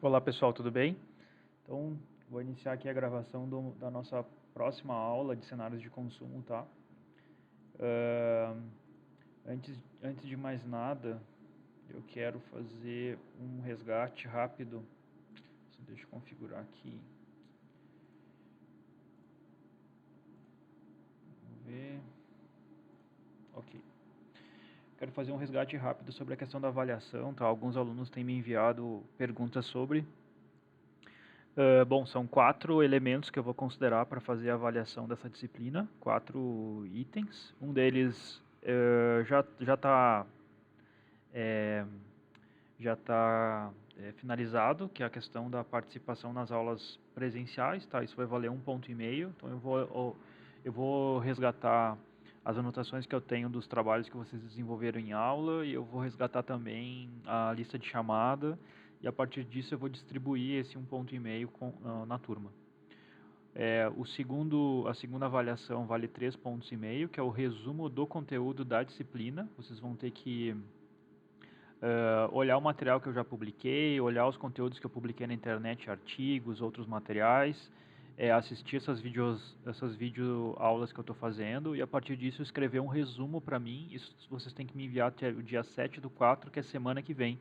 Olá pessoal, tudo bem? Então, vou iniciar aqui a gravação da nossa próxima aula de cenários de consumo, tá? Ahn, antes de mais nada, eu quero fazer um resgate rápido. Deixa eu configurar aqui. Vamos ver. Ok. Quero fazer um resgate rápido sobre a questão da avaliação, tá? Alguns alunos têm me enviado perguntas sobre. Bom, são 4 elementos que eu vou considerar para fazer a avaliação dessa disciplina, 4 itens. Um deles já está finalizado, que é a questão da participação nas aulas presenciais, tá? Isso vai valer 1,5 ponto. Então eu vou resgatar as anotações que eu tenho dos trabalhos que vocês desenvolveram em aula e eu vou resgatar também a lista de chamada e a partir disso eu vou distribuir esse 1,5 ponto na turma. A segunda avaliação vale 3,5 pontos, que é o resumo do conteúdo da disciplina. Vocês vão ter que olhar o material que eu já publiquei, olhar os conteúdos que eu publiquei na internet, artigos, outros materiais, assistir essas videoaulas que eu estou fazendo e a partir disso escrever um resumo para mim. Isso vocês têm que me enviar até o dia 7/4, que é semana que vem.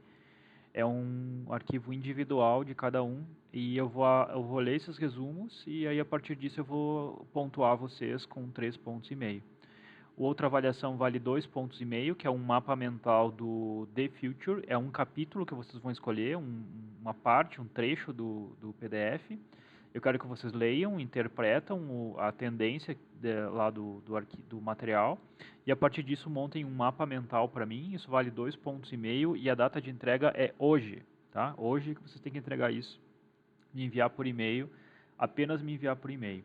É um arquivo individual de cada um e eu vou ler esses resumos e aí a partir disso eu vou pontuar vocês com 3,5 pontos. Outra avaliação vale 2,5 pontos, que é um mapa mental do The Future. É um capítulo que vocês vão escolher, uma parte, um trecho do PDF. Eu quero que vocês leiam, interpretam a tendência lá do material e a partir disso montem um mapa mental para mim. Isso vale 2,5 pontos e a data de entrega é hoje, tá? Hoje que vocês têm que entregar isso, me enviar por e-mail, apenas me enviar por e-mail.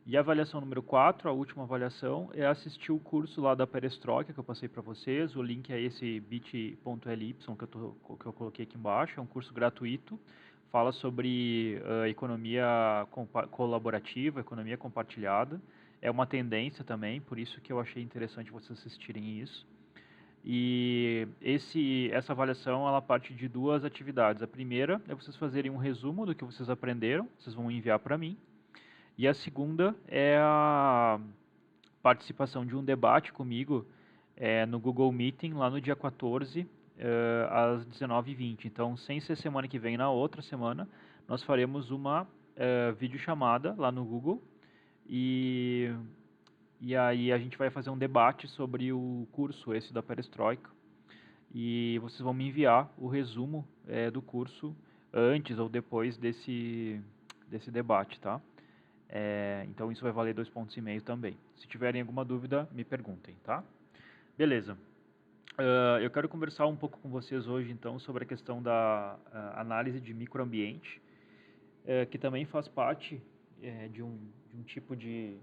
E a avaliação número 4, a última avaliação, é assistir o curso lá da Perestroika que eu passei para vocês. O link é esse bit.ly que eu coloquei aqui embaixo. É um curso gratuito. Fala sobre economia colaborativa, economia compartilhada. É uma tendência também, por isso que eu achei interessante vocês assistirem isso. E essa avaliação ela parte de 2 atividades. A primeira é vocês fazerem um resumo do que vocês aprenderam, vocês vão enviar para mim. E a segunda é a participação de um debate comigo no Google Meeting, lá no dia 14, às 19h20. Então, sem ser semana que vem, na outra semana, nós faremos uma videochamada lá no Google e aí a gente vai fazer um debate sobre o curso esse da Perestroika. E vocês vão me enviar o resumo do curso antes ou depois desse debate, tá? Então isso vai valer 2,5 pontos também. Se tiverem alguma dúvida, me perguntem, tá? Beleza. Eu quero conversar um pouco com vocês hoje, então, sobre a questão da análise de microambiente, que também faz parte de um tipo de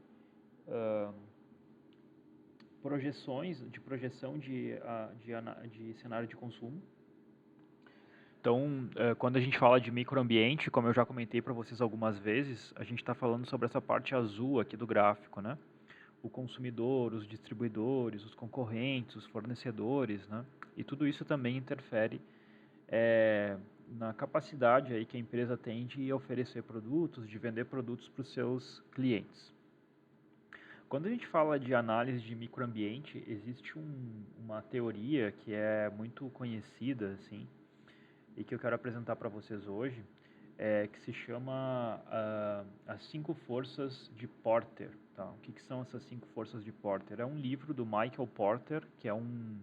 projeção de cenário de consumo. Então, quando a gente fala de microambiente, como eu já comentei para vocês algumas vezes, a gente está falando sobre essa parte azul aqui do gráfico, né? O consumidor, os distribuidores, os concorrentes, os fornecedores, né? E tudo isso também interfere na capacidade aí que a empresa tem de oferecer produtos, de vender produtos para os seus clientes. Quando a gente fala de análise de microambiente, existe uma teoria que é muito conhecida, assim, e que eu quero apresentar para vocês hoje, que se chama As 5 Forças de Porter. Tá? O que são essas 5 Forças de Porter? É um livro do Michael Porter, que é um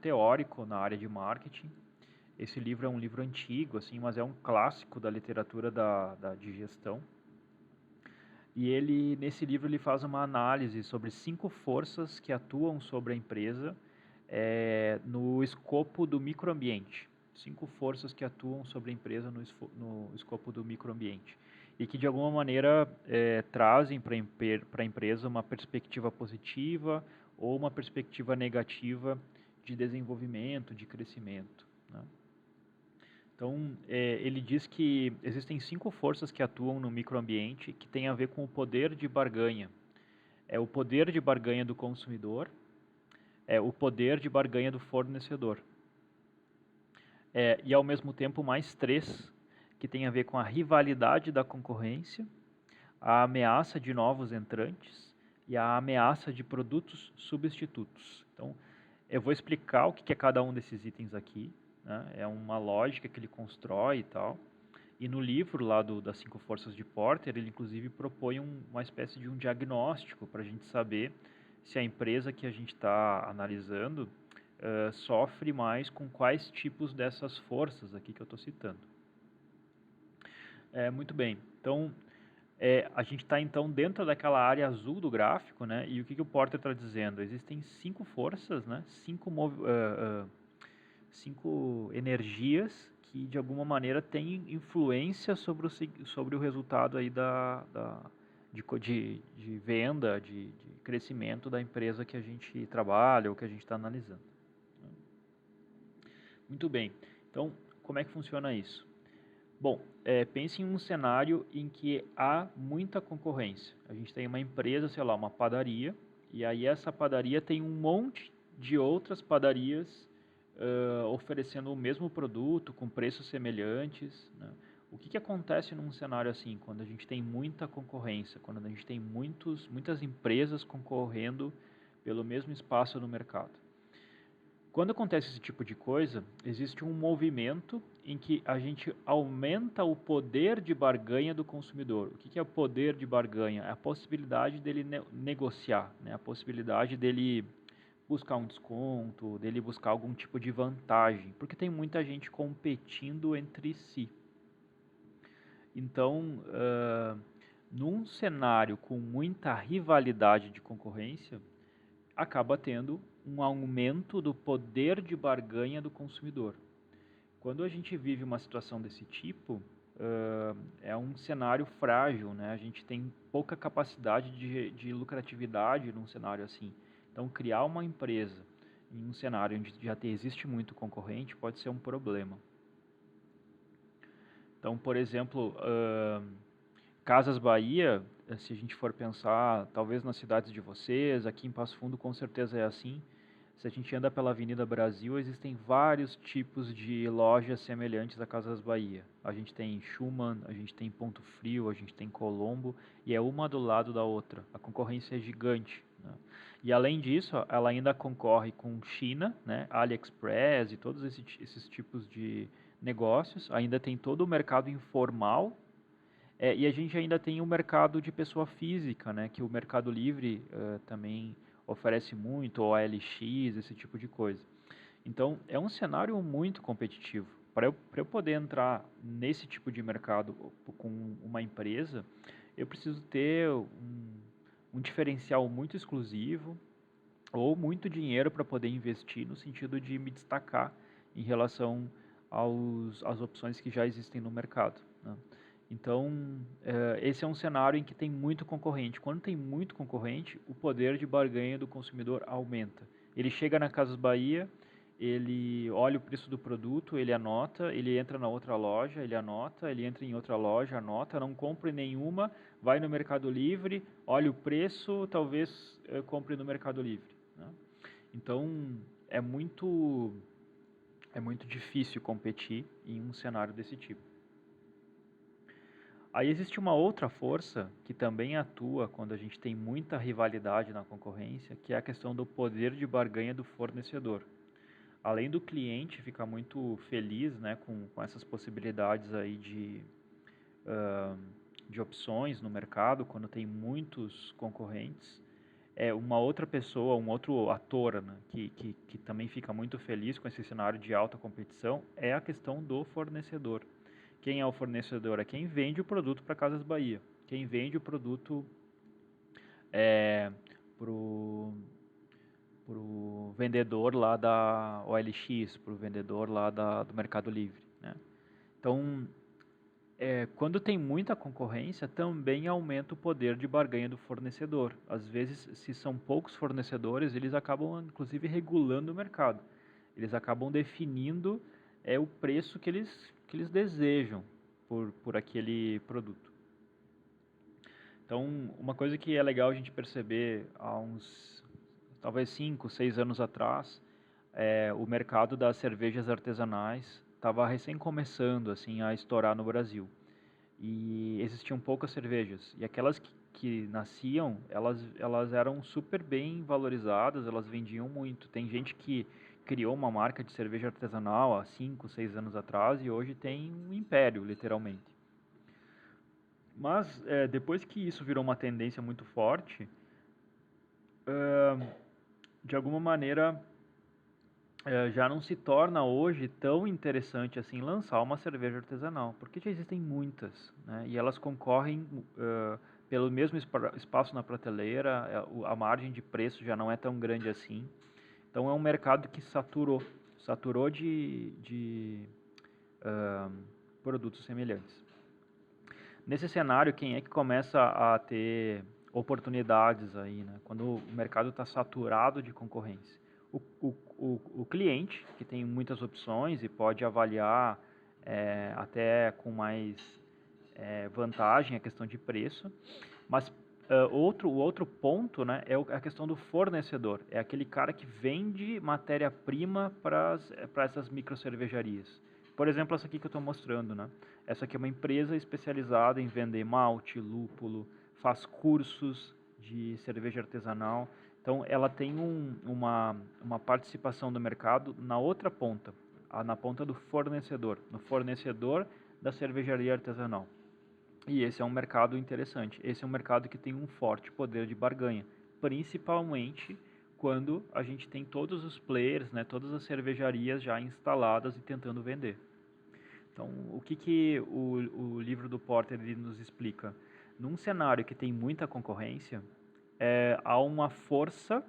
teórico na área de marketing. Esse livro é um livro antigo, assim, mas é um clássico da literatura de gestão. E nesse livro ele faz uma análise sobre 5 forças que atuam sobre a empresa no escopo do microambiente. 5 forças que atuam sobre a empresa no escopo do microambiente. E que de alguma maneira trazem para a empresa uma perspectiva positiva ou uma perspectiva negativa de desenvolvimento, de crescimento, né? Então, ele diz que existem 5 forças que atuam no microambiente que têm a ver com o poder de barganha. É o poder de barganha do consumidor, é o poder de barganha do fornecedor. e ao mesmo tempo mais 3, que tem a ver com a rivalidade da concorrência, a ameaça de novos entrantes e a ameaça de produtos substitutos. Então, eu vou explicar o que é cada um desses itens aqui, né? É uma lógica que ele constrói e tal. E no livro lá das 5 forças de Porter, ele inclusive propõe uma espécie de um diagnóstico para a gente saber se a empresa que a gente está analisando sofre mais com quais tipos dessas forças aqui que eu estou citando. Muito bem, então a gente está então dentro daquela área azul do gráfico, né? E o que o Porter está dizendo? Existem 5 forças, né? 5 energias que de alguma maneira têm influência sobre o resultado aí de venda, de crescimento da empresa que a gente trabalha ou que a gente está analisando. Muito bem, então como é que funciona isso? Bom, pense em um cenário em que há muita concorrência. A gente tem uma empresa, sei lá, uma padaria, e aí essa padaria tem um monte de outras padarias oferecendo o mesmo produto com preços semelhantes, né? O que acontece num cenário assim, quando a gente tem muita concorrência, quando a gente tem muitas empresas concorrendo pelo mesmo espaço no mercado? Quando acontece esse tipo de coisa, existe um movimento em que a gente aumenta o poder de barganha do consumidor. O que é o poder de barganha? É a possibilidade dele negociar, né? A possibilidade dele buscar um desconto, dele buscar algum tipo de vantagem, porque tem muita gente competindo entre si. Então, num cenário com muita rivalidade de concorrência, acaba tendo um aumento do poder de barganha do consumidor. Quando a gente vive uma situação desse tipo, é um cenário frágil, né? A gente tem pouca capacidade de lucratividade num cenário assim. Então, criar uma empresa em um cenário onde já existe muito concorrente pode ser um problema. Então, por exemplo, Casas Bahia, se a gente for pensar, talvez nas cidades de vocês, aqui em Passo Fundo com certeza é assim. Se a gente anda pela Avenida Brasil, existem vários tipos de lojas semelhantes a Casas Bahia. A gente tem Schumann, a gente tem Ponto Frio, a gente tem Colombo, e é uma do lado da outra. A concorrência é gigante, né? E além disso, ela ainda concorre com China, né, AliExpress e todos esses tipos de negócios. Ainda tem todo o mercado informal, e a gente ainda tem o mercado de pessoa física, né, que o Mercado Livre também oferece muito, ou a LX, esse tipo de coisa. Então, é um cenário muito competitivo. Para eu poder entrar nesse tipo de mercado com uma empresa, eu preciso ter um diferencial muito exclusivo ou muito dinheiro para poder investir no sentido de me destacar em relação às opções que já existem no mercado, né? Então, esse é um cenário em que tem muito concorrente. Quando tem muito concorrente, o poder de barganha do consumidor aumenta. Ele chega na Casas Bahia, ele olha o preço do produto, ele anota, ele entra na outra loja, ele anota, ele entra em outra loja, anota, não compra em nenhuma, vai no Mercado Livre, olha o preço, talvez compre no Mercado Livre, né? Então, é muito difícil competir em um cenário desse tipo. Aí existe uma outra força que também atua quando a gente tem muita rivalidade na concorrência, que é a questão do poder de barganha do fornecedor. Além do cliente ficar muito feliz, né, com essas possibilidades aí de opções no mercado, quando tem muitos concorrentes, uma outra pessoa, um outro ator, né, que também fica muito feliz com esse cenário de alta competição, é a questão do fornecedor. Quem é o fornecedor? É quem vende o produto para Casas Bahia. Quem vende o produto pro vendedor lá da OLX, pro vendedor lá do Mercado Livre, né? Então, quando tem muita concorrência, também aumenta o poder de barganha do fornecedor. Às vezes, se são poucos fornecedores, eles acabam, inclusive, regulando o mercado. Eles acabam definindo o preço que eles desejam por aquele produto. Então, uma coisa que é legal a gente perceber há talvez 5, 6 anos atrás, o mercado das cervejas artesanais estava recém começando assim a estourar no Brasil e existiam poucas cervejas e aquelas que nasciam, elas eram super bem valorizadas, elas vendiam muito. Tem gente que criou uma marca de cerveja artesanal há 5, 6 anos atrás e hoje tem um império, literalmente. Mas depois que isso virou uma tendência muito forte, de alguma maneira já não se torna hoje tão interessante assim lançar uma cerveja artesanal, porque já existem muitas, né? E elas concorrem pelo mesmo espaço na prateleira, a margem de preço já não é tão grande assim. Então é um mercado que saturou de produtos semelhantes. Nesse cenário, quem é que começa a ter oportunidades aí, né? Quando o mercado está saturado de concorrência? O cliente, que tem muitas opções e pode avaliar até com mais vantagem a questão de preço, mas o outro ponto, né, é a questão do fornecedor. É aquele cara que vende matéria-prima para essas micro cervejarias. Por exemplo, essa aqui que eu estou mostrando, né? Essa aqui é uma empresa especializada em vender malte, lúpulo, faz cursos de cerveja artesanal. Então, ela tem uma participação do mercado na outra ponta, na ponta do fornecedor, no fornecedor da cervejaria artesanal. E esse é um mercado interessante. Esse é um mercado que tem um forte poder de barganha, principalmente quando a gente tem todos os players, né, todas as cervejarias já instaladas e tentando vender. Então, o que o livro do Porter ele nos explica? Num cenário que tem muita concorrência, há uma força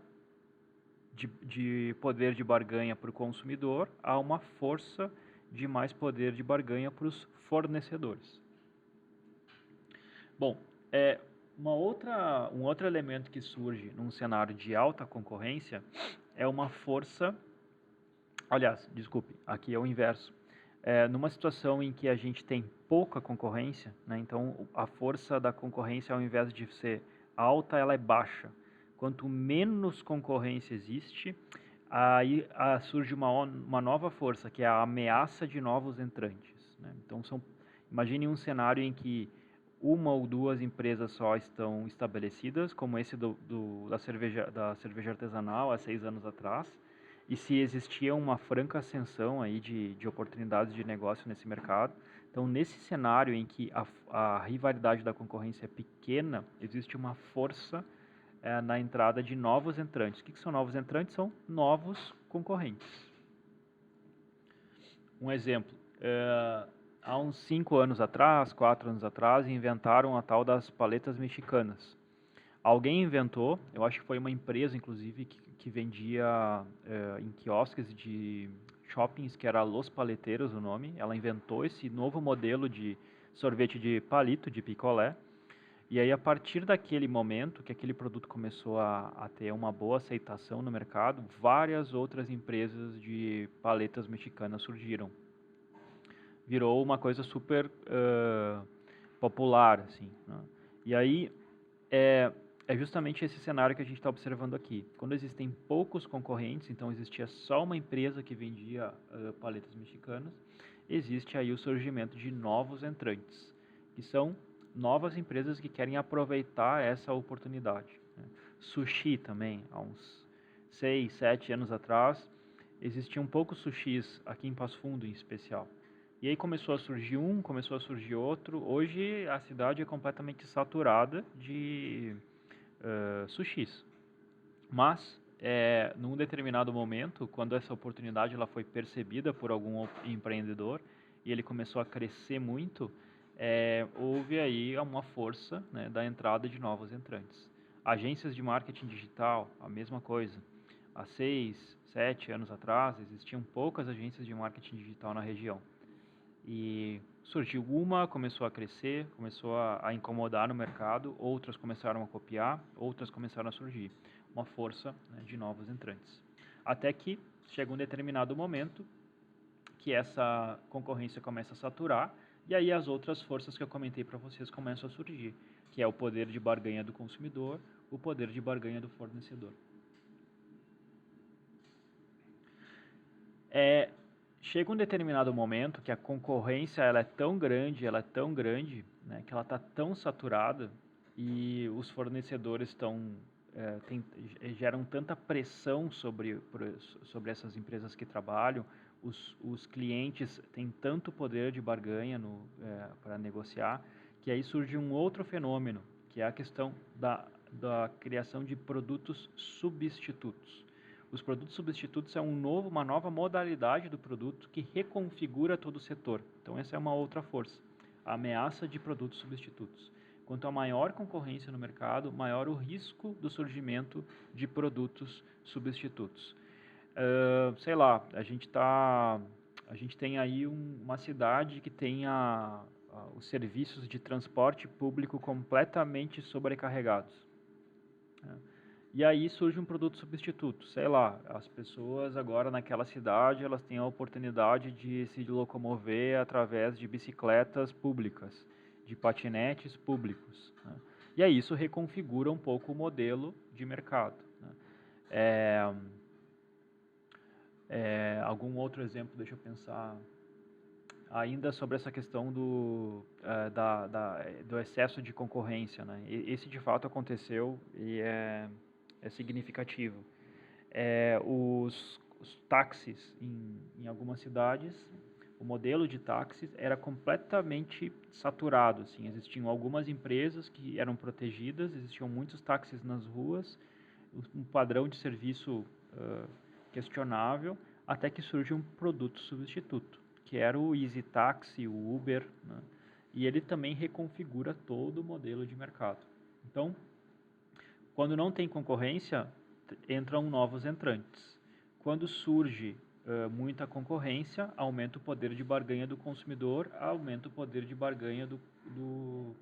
de poder de barganha para o consumidor, há uma força de mais poder de barganha para os fornecedores. Bom, um outro elemento que surge num cenário de alta concorrência é uma força. Aliás, desculpe, aqui é o inverso. Numa situação em que a gente tem pouca concorrência, né, então a força da concorrência, ao invés de ser alta, ela é baixa. Quanto menos concorrência existe, aí surge uma nova força, que é a ameaça de novos entrantes, né? Então, imagine um cenário em que uma ou duas empresas só estão estabelecidas, como esse da cerveja artesanal há 6 anos atrás, e se existia uma franca ascensão aí de oportunidades de negócio nesse mercado. Então, nesse cenário em que a rivalidade da concorrência é pequena, existe uma força na entrada de novos entrantes. O que são novos entrantes? São novos concorrentes. Um exemplo, há uns 5 anos atrás, 4 anos atrás, inventaram a tal das paletas mexicanas. Alguém inventou, eu acho que foi uma empresa, inclusive, que vendia em quiosques de shoppings, que era Los Paleteiros o nome. Ela inventou esse novo modelo de sorvete de palito, de picolé. E aí, a partir daquele momento que aquele produto começou a ter uma boa aceitação no mercado, várias outras empresas de paletas mexicanas surgiram. Virou uma coisa super popular, assim, né? E aí, é justamente esse cenário que a gente está observando aqui. Quando existem poucos concorrentes, então existia só uma empresa que vendia paletas mexicanas, existe aí o surgimento de novos entrantes, que são novas empresas que querem aproveitar essa oportunidade, né? Sushi também, há uns 6, 7 anos atrás, existiam poucos sushis aqui em Passo Fundo em especial. E aí começou a surgir um, começou a surgir outro. Hoje a cidade é completamente saturada de sushis. Mas, num determinado momento, quando essa oportunidade ela foi percebida por algum empreendedor e ele começou a crescer muito, houve aí uma força, né, da entrada de novos entrantes. Agências de marketing digital, a mesma coisa. Há 6, 7 anos atrás, existiam poucas agências de marketing digital na região. E surgiu uma, começou a crescer, começou a incomodar no mercado, outras começaram a copiar, outras começaram a surgir. Uma força, né, de novos entrantes. Até que chega um determinado momento que essa concorrência começa a saturar e aí as outras forças que eu comentei para vocês começam a surgir, que é o poder de barganha do consumidor, o poder de barganha do fornecedor. chega um determinado momento que a concorrência ela é tão grande, né, que ela está tão saturada e os fornecedores geram tanta pressão sobre essas empresas que trabalham, os clientes têm tanto poder de barganha para negociar, que aí surge um outro fenômeno, que é a questão da criação de produtos substitutos. Os produtos substitutos é uma nova modalidade do produto que reconfigura todo o setor. Então essa é uma outra força, a ameaça de produtos substitutos. Quanto a maior concorrência no mercado, maior o risco do surgimento de produtos substitutos. Sei lá, a gente tem aí uma cidade que tem os serviços de transporte público completamente sobrecarregados, né? E aí surge um produto substituto, sei lá, as pessoas agora naquela cidade, elas têm a oportunidade de se locomover através de bicicletas públicas, de patinetes públicos, né? E aí isso reconfigura um pouco o modelo de mercado, né? Algum outro exemplo, deixa eu pensar, ainda sobre essa questão do excesso de concorrência, né? Esse de fato aconteceu e é significativo. Os táxis em algumas cidades, o modelo de táxis era completamente saturado, assim, existiam algumas empresas que eram protegidas, existiam muitos táxis nas ruas, um padrão de serviço questionável, até que surge um produto substituto, que era o Easy Taxi, o Uber, né? E ele também reconfigura todo o modelo de mercado. Então, quando não tem concorrência, entram novos entrantes. Quando surge muita concorrência, aumenta o poder de barganha do consumidor, aumenta o poder de barganha do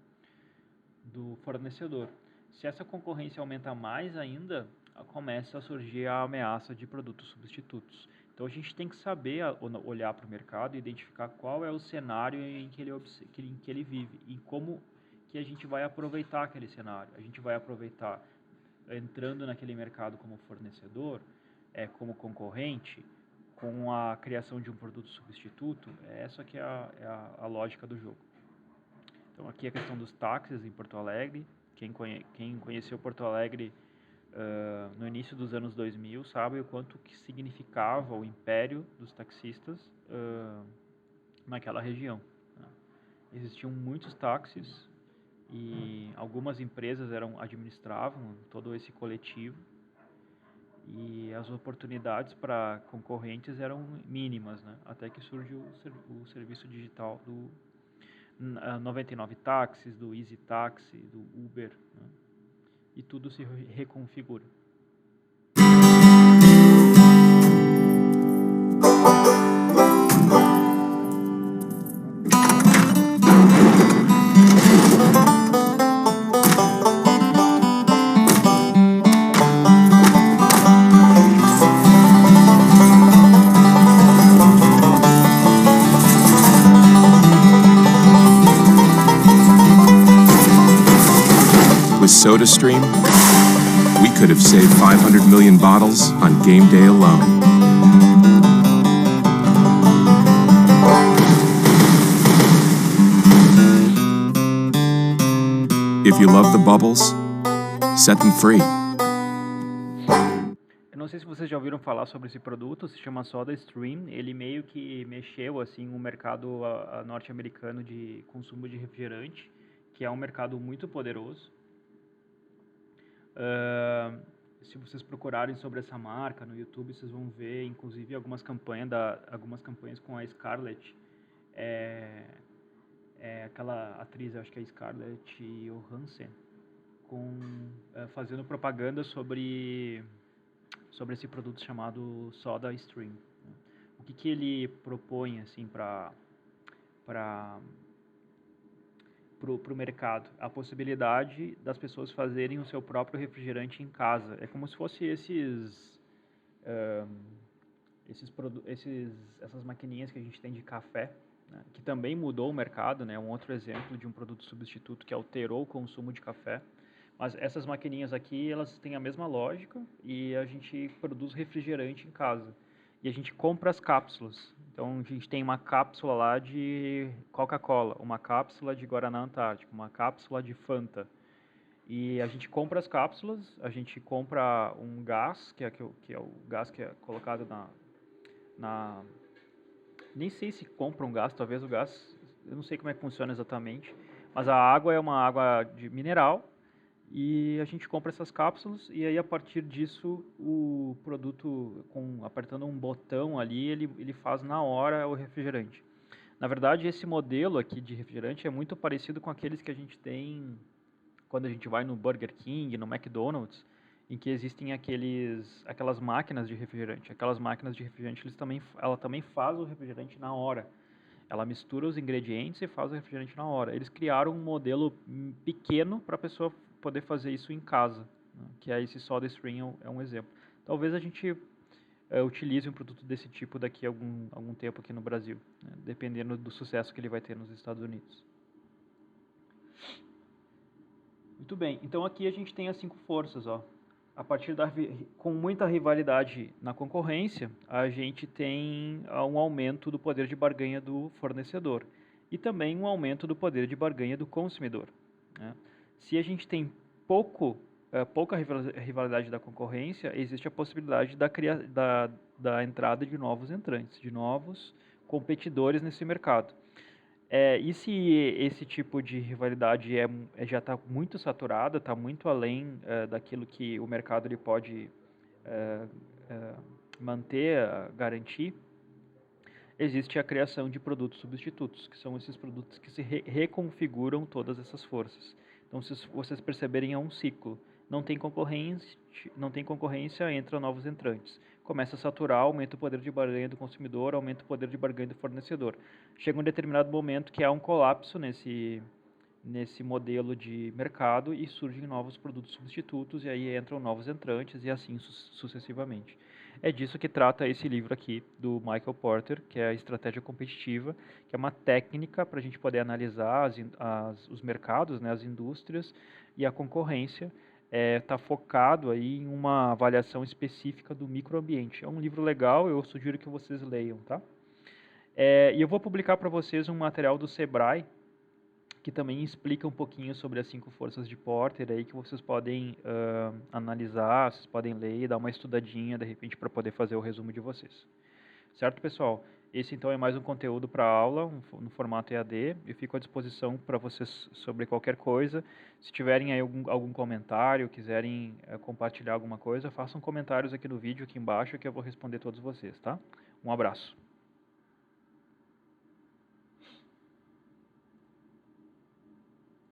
fornecedor. Se essa concorrência aumenta mais ainda, começa a surgir a ameaça de produtos substitutos. Então a gente tem que saber olhar para o mercado e identificar qual é o cenário em que ele vive e como que a gente vai aproveitar aquele cenário. A gente vai aproveitar entrando naquele mercado como fornecedor, como concorrente, com a criação de um produto substituto. Essa que é a lógica do jogo. Então aqui a questão dos táxis em Porto Alegre. Quem conheceu Porto Alegre no início dos anos 2000 sabe o quanto que significava o império dos taxistas naquela região, né? Existiam muitos táxis e algumas empresas administravam todo esse coletivo e as oportunidades para concorrentes eram mínimas, né? Até que surge o serviço digital do 99 táxis, do Easy Taxi, do Uber, né? E tudo se reconfigura. With SodaStream, we could have saved 500 million bottles on game day alone. If you love the bubbles, set them free. Eu não sei se vocês já ouviram falar sobre esse produto, se chama SodaStream. Ele meio que mexeu assim o mercado norte-americano de consumo de refrigerante, que é um mercado muito poderoso. Se vocês procurarem sobre essa marca no YouTube, vocês vão ver, inclusive, algumas campanhas com a Scarlett, aquela atriz, acho que é a Scarlett Johansson, fazendo propaganda sobre esse produto chamado SodaStream. O que ele propõe assim para o mercado? A possibilidade das pessoas fazerem o seu próprio refrigerante em casa. É como se fosse essas maquininhas que a gente tem de café, né, que também mudou o mercado, né? Um outro exemplo de um produto substituto que alterou o consumo de café. Mas essas maquininhas aqui, elas têm a mesma lógica e a gente produz refrigerante em casa. E a gente compra as cápsulas. Então a gente tem uma cápsula lá de Coca-Cola, uma cápsula de Guaraná Antártica, uma cápsula de Fanta. E a gente compra as cápsulas, a gente compra um gás, que é o gás que é colocado na... Nem sei se compra um gás, talvez o gás, eu não sei como é que funciona exatamente, mas a água é uma água de mineral e a gente compra essas cápsulas e aí a partir disso o produto, apertando um botão ali, ele faz na hora o refrigerante. Na verdade, esse modelo aqui de refrigerante é muito parecido com aqueles que a gente tem quando a gente vai no Burger King, no McDonald's, em que existem aquelas máquinas de refrigerante. Aquelas máquinas de refrigerante, ela também faz o refrigerante na hora. Ela mistura os ingredientes e faz o refrigerante na hora. Eles criaram um modelo pequeno para a pessoa poder fazer isso em casa, né? Que é esse SodaStream é um exemplo. Talvez a gente utilize um produto desse tipo daqui a algum tempo aqui no Brasil, né? Dependendo do sucesso que ele vai ter nos Estados Unidos. Muito bem, então aqui a gente tem as 5 forças, ó. A partir com muita rivalidade na concorrência, a gente tem um aumento do poder de barganha do fornecedor e também um aumento do poder de barganha do consumidor, né? Se a gente tem pouca rivalidade da concorrência, existe a possibilidade da entrada de novos entrantes, de novos competidores nesse mercado. E se esse tipo de rivalidade já está muito saturada, está muito além daquilo que o mercado ele pode eh, eh, manter, garantir, existe a criação de produtos substitutos, que são esses produtos que se reconfiguram todas essas forças. Então, se vocês perceberem, é um ciclo. Não tem concorrência, entram novos entrantes. Começa a saturar, aumenta o poder de barganha do consumidor, aumenta o poder de barganha do fornecedor. Chega um determinado momento que há um colapso nesse modelo de mercado e surgem novos produtos substitutos e aí entram novos entrantes e assim sucessivamente. É disso que trata esse livro aqui do Michael Porter, que é a estratégia competitiva, que é uma técnica para a gente poder analisar os mercados, né, as indústrias e a concorrência. Está focado aí em uma avaliação específica do microambiente. É um livro legal, eu sugiro que vocês leiam, tá? E eu vou publicar para vocês um material do Sebrae, que também explica um pouquinho sobre as 5 forças de Porter aí que vocês podem analisar, vocês podem ler e dar uma estudadinha de repente para poder fazer o resumo de vocês. Certo, pessoal? Esse então é mais um conteúdo para aula no formato EAD. Eu fico à disposição para vocês sobre qualquer coisa. Se tiverem aí algum comentário, quiserem compartilhar alguma coisa, façam comentários aqui no vídeo aqui embaixo que eu vou responder todos vocês, tá? Um abraço.